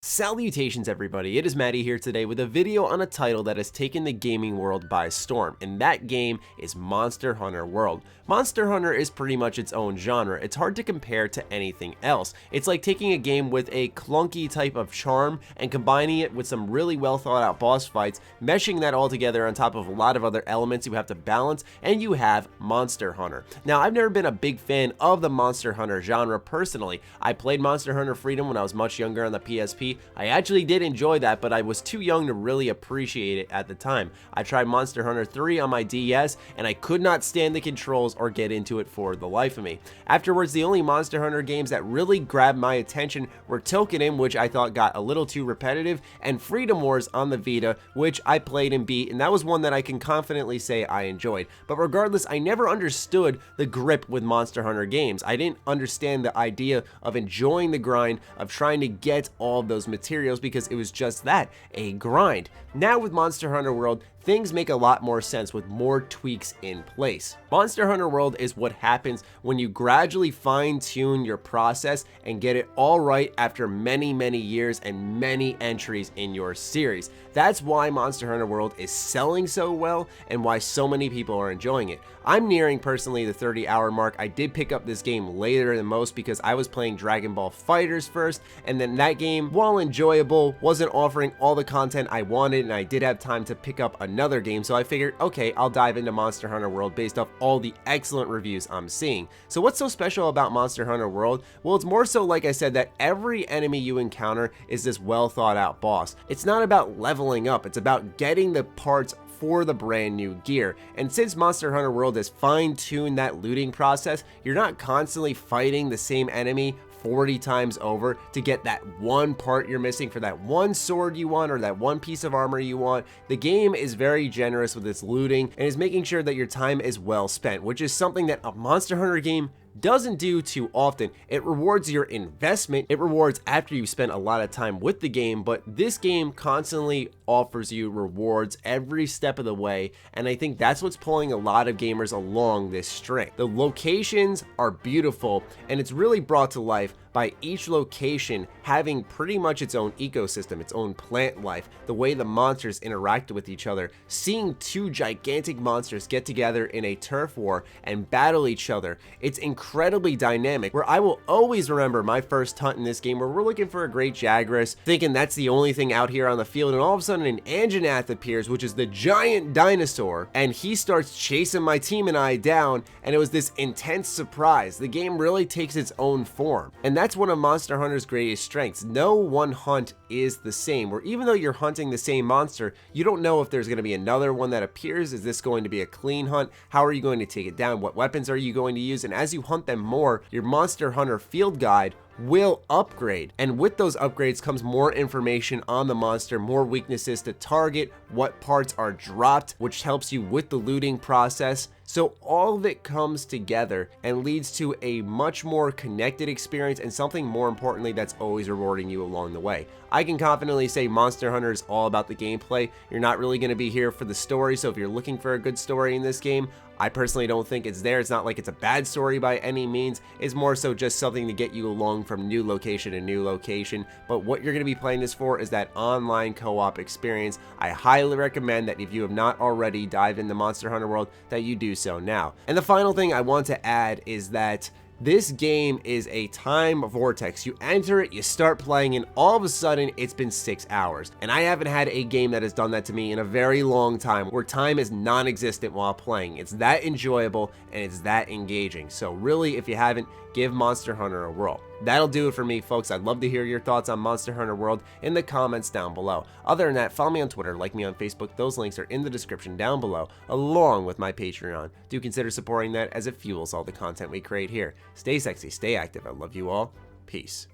Salutations everybody, it is Maddie here today with a video on a title that has taken the gaming world by storm, and that game is Monster Hunter World. Monster Hunter is pretty much its own genre. It's hard to compare to anything else. It's like taking a game with a clunky type of charm and combining it with some really well thought out boss fights, meshing that all together on top of a lot of other elements you have to balance, and you have Monster Hunter. Now, I've never been a big fan of the Monster Hunter genre personally. I played Monster Hunter Freedom when I was much younger on the PSP. I actually did enjoy that, but I was too young to really appreciate it at the time. I tried Monster Hunter 3 on my DS, and I could not stand the controls or get into it for the life of me. Afterwards, the only Monster Hunter games that really grabbed my attention were Tokenim, which I thought got a little too repetitive, and Freedom Wars on the Vita, which I played and beat, and that was one that I can confidently say I enjoyed. But regardless, I never understood the grip with Monster Hunter games. I didn't understand the idea of enjoying the grind, of trying to get all of those materials, because it was just that, a grind. Now with Monster Hunter World, things make a lot more sense with more tweaks in place. Monster Hunter World is what happens when you gradually fine-tune your process and get it all right after many years and many entries in your series. That's why Monster Hunter World is selling so well and why so many people are enjoying it. I'm nearing personally the 30-hour mark. I did pick up this game later than most because I was playing Dragon Ball FighterZ first, and then that game, while enjoyable, wasn't offering all the content I wanted, and I did have time to pick up another game, so I figured, okay, I'll dive into Monster Hunter World based off all the excellent reviews I'm seeing. So what's so special about Monster Hunter World? Well, it's more so, like I said, that every enemy you encounter is this well thought out boss. It's not about leveling up, it's about getting the parts for the brand new gear. And since Monster Hunter World has fine-tuned that looting process, you're not constantly fighting the same enemy 40 times over to get that one part you're missing for that one sword you want or that one piece of armor you want. The game is very generous with its looting and is making sure that your time is well spent, which is something that a Monster Hunter game doesn't do too often. It rewards your investment, it rewards after you spend a lot of time with the game, but this game constantly offers you rewards every step of the way, and I think that's what's pulling a lot of gamers along this string. The locations are beautiful, and it's really brought to life by each location having pretty much its own ecosystem, its own plant life, the way the monsters interact with each other, seeing two gigantic monsters get together in a turf war and battle each other. It's incredibly dynamic, where I will always remember my first hunt in this game where we're looking for a great Jagras, thinking that's the only thing out here on the field, and all of a sudden an Anjanath appears, which is the giant dinosaur, and he starts chasing my team and I down, and it was this intense surprise. The game really takes its own form, and that's one of Monster Hunter's greatest strengths. No one hunt is the same, where even though you're hunting the same monster, you don't know if there's going to be another one that appears. Is this going to be a clean hunt? How are you going to take it down? What weapons are you going to use? And as you hunt them more, your Monster Hunter field guide will upgrade, and with those upgrades comes more information on the monster, more weaknesses to target, what parts are dropped, which helps you with the looting process. So all of it comes together and leads to a much more connected experience, and something more importantly that's always rewarding you along the way. I can confidently say Monster Hunter is all about the gameplay. You're not really going to be here for the story, so if you're looking for a good story in this game, I personally don't think it's there. It's not like it's a bad story by any means. It's more so just something to get you along from new location to new location. But what you're going to be playing this for is that online co-op experience. I highly recommend that if you have not already dived into Monster Hunter World, that you do so now. And the final thing I want to add is that this game is a time vortex. You enter it, you start playing, and all of a sudden it's been 6 hours. And I haven't had a game that has done that to me in a very long time, where time is non-existent while playing. It's that enjoyable and it's that engaging. So really, if you haven't, give Monster Hunter a whirl. That'll do it for me, folks. I'd love to hear your thoughts on Monster Hunter World in the comments down below. Other than that, follow me on Twitter, like me on Facebook. Those links are in the description down below, along with my Patreon. Do consider supporting that, as it fuels all the content we create here. Stay sexy, stay active. I love you all. Peace.